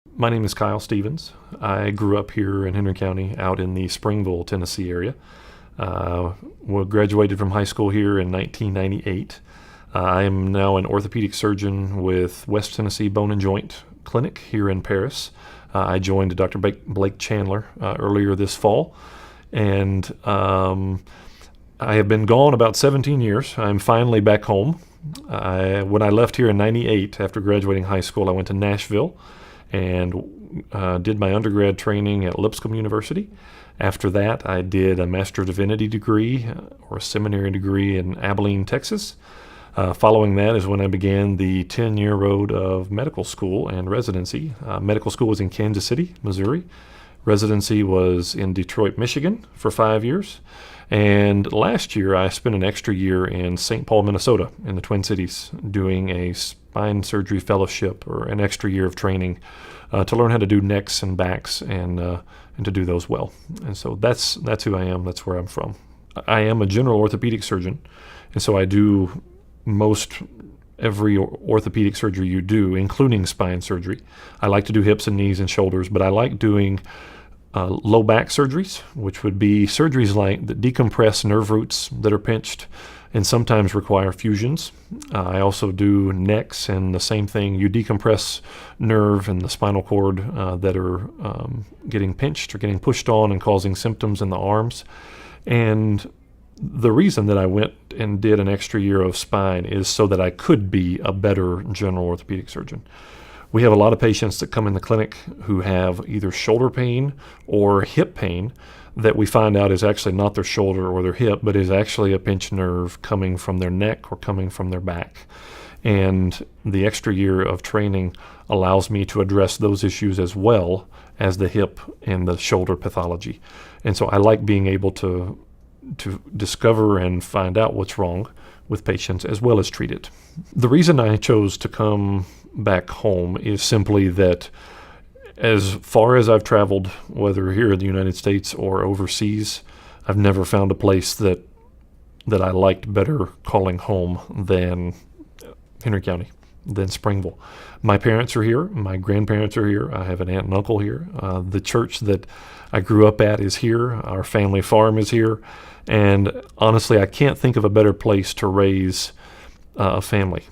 My name is Kyle Stephens. I grew up here in Henry County out in the Springville, Tennessee area. Graduated from high school here in 1998. I am now an orthopedic surgeon with West Tennessee Bone and Joint Clinic here in Paris. I joined Dr. Blake Chandler earlier this fall, and I have been gone about 17 years. I'm finally back home. When I left here in 98 after graduating high school, I went to Nashville and did my undergrad training at Lipscomb University. After that, I did a Master of Divinity degree or a seminary degree in Abilene, Texas. Following that is when I began the 10-year road of medical school and residency. Medical school was in Kansas City, Missouri. Residency was in Detroit, Michigan for 5 years. And last year, I spent an extra year in St. Paul, Minnesota, in the Twin Cities, doing a spine surgery fellowship or an extra year of training to learn how to do necks and backs and to do those well. And so that's who I am. That's where I'm from. I am a general orthopedic surgeon, and so I do most every orthopedic surgery you do, including spine surgery. I like to do hips and knees and shoulders, but I like doing low back surgeries, which would be surgeries like that decompress nerve roots that are pinched and sometimes require fusions. I also do necks, and the same thing. You decompress nerve and the spinal cord that are getting pinched or getting pushed on and causing symptoms in the arms. And the reason that I went and did an extra year of spine is so that I could be a better general orthopedic surgeon. We have a lot of patients that come in the clinic who have either shoulder pain or hip pain that we find out is actually not their shoulder or their hip, but is actually a pinched nerve coming from their neck or coming from their back. And the extra year of training allows me to address those issues as well as the hip and the shoulder pathology. And so I like being able to discover and find out what's wrong with patients as well as treat it. The reason I chose to come back home is simply that as far as I've traveled, whether here in the United States or overseas, I've never found a place that I liked better calling home than Henry County, than Springville. My parents are here. My grandparents are here. I have an aunt and uncle here. The church that I grew up at is here. Our family farm is here. And honestly, I can't think of a better place to raise a family.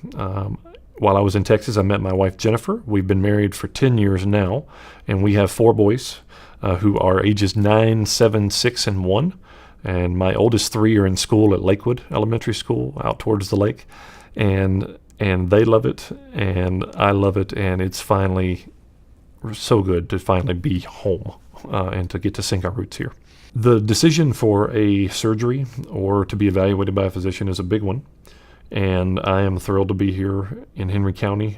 While I was in Texas, I met my wife, Jennifer. We've been married for 10 years now, and we have 4 boys who are ages 9, 7, 6, and 1. And my oldest 3 are in school at Lakewood Elementary School out towards the lake. And they love it, and I love it, and it's finally so good to finally be home and to get to sink our roots here. The decision for a surgery or to be evaluated by a physician is a big one, and I am thrilled to be here in Henry County.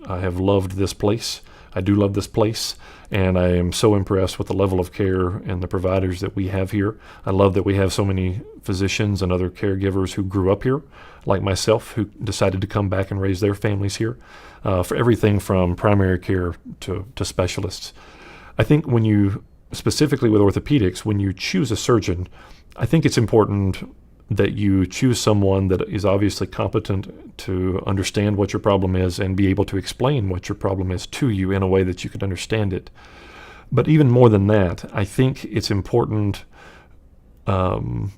I have loved this place. I do love this place, and I am so impressed with the level of care and the providers that we have here. I love that we have so many physicians and other caregivers who grew up here, like myself, who decided to come back and raise their families here, for everything from primary care to specialists. I think when you, specifically with orthopedics, when you choose a surgeon, I think it's important that you choose someone that is obviously competent to understand what your problem is and be able to explain what your problem is to you in a way that you can understand it. But even more than that, I think it's important to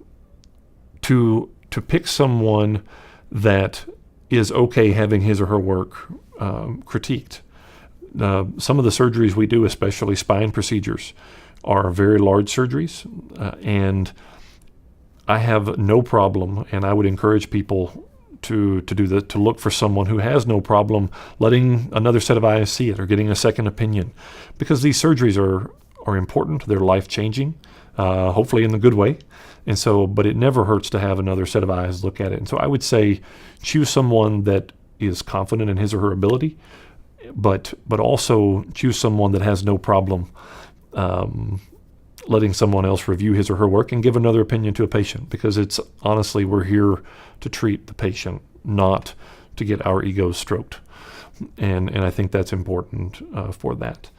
pick someone that is okay having his or her work critiqued. Some of the surgeries we do, especially spine procedures, are very large surgeries, and I have no problem, and I would encourage people to do that, to look for someone who has no problem letting another set of eyes see it or getting a second opinion, because these surgeries are important. They're life-changing, hopefully in the good way. And so, but it never hurts to have another set of eyes look at it. And so I would say choose someone that is confident in his or her ability, but also choose someone that has no problem letting someone else review his or her work and give another opinion to a patient, because it's honestly, we're here to treat the patient, not to get our egos stroked. And I think that's important for that.